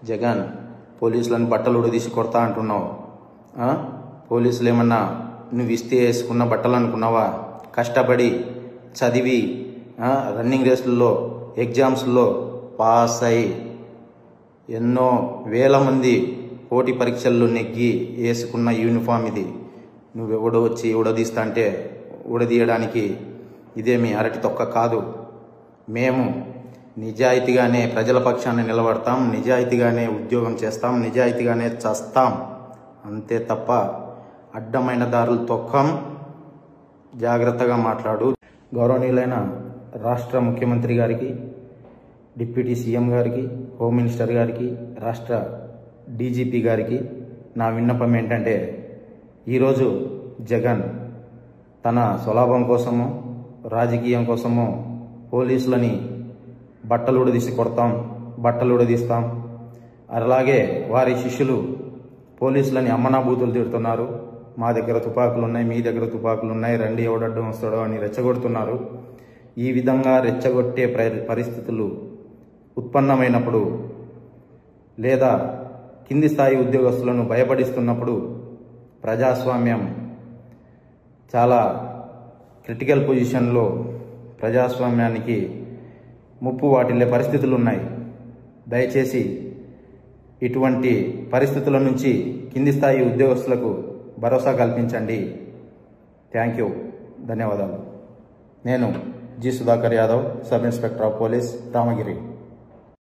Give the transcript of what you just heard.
జగన్ పోలీసులను బట్టలు ఉడదీసి కొడతా అంటున్నావు. పోలీసులు ఏమన్నా నువ్వు ఇస్తే వేసుకున్న బట్టలు అనుకున్నావా? కష్టపడి చదివి రన్నింగ్ రేసుల్లో ఎగ్జామ్స్లో పాస్ అయి ఎన్నో వేల మంది పోటీ పరీక్షల్లో నెగ్గి వేసుకున్న యూనిఫామ్ ఇది. నువ్వెవడో వచ్చి ఉడదీస్తా అంటే ఉడదీయడానికి ఇదేమి అరటి తొక్క కాదు. మేము నిజాయితీగానే ప్రజల పక్షాన్ని నిలబడతాం, నిజాయితీగానే ఉద్యోగం చేస్తాం, నిజాయితీగానే చస్తాం. అంతే తప్ప అడ్డమైన దారులు తొక్కం. జాగ్రత్తగా మాట్లాడు. గౌరవనీయులైన రాష్ట్ర ముఖ్యమంత్రి గారికి, డిప్యూటీ సీఎం గారికి, హోమ్ మినిస్టర్ గారికి, రాష్ట్ర డీజీపీ గారికి నా విన్నపం ఏంటంటే, ఈరోజు జగన్ తన స్వలాభం కోసము, రాజకీయం కోసము పోలీసులని బట్టలు ఉడదీసి కొడతాం, బట్టలు ఉడదీస్తాం, అలాగే వారి శిష్యులు పోలీసులని అమ్మనాబూతులు తిడుతున్నారు. మా దగ్గర తుపాకులు ఉన్నాయి, మీ దగ్గర తుపాకులు ఉన్నాయి, రండి ఎవడడ్డం వస్తాడో అని రెచ్చగొడుతున్నారు. ఈ విధంగా రెచ్చగొట్టే పరిస్థితులు ఉత్పన్నమైనప్పుడు, లేదా కింది స్థాయి ఉద్యోగస్తులను భయపడిస్తున్నప్పుడు ప్రజాస్వామ్యం చాలా క్రిటికల్ పొజిషన్లో, ప్రజాస్వామ్యానికి ముప్పు వాటిల్లే పరిస్థితులు ఉన్నాయి. దయచేసి ఇటువంటి పరిస్థితుల నుంచి కింది స్థాయి ఉద్యోగస్తులకు భరోసా కల్పించండి. థ్యాంక్ యూ, ధన్యవాదాలు. నేను G. Sudhakar Yadav, sub inspector of police, Ramagiri.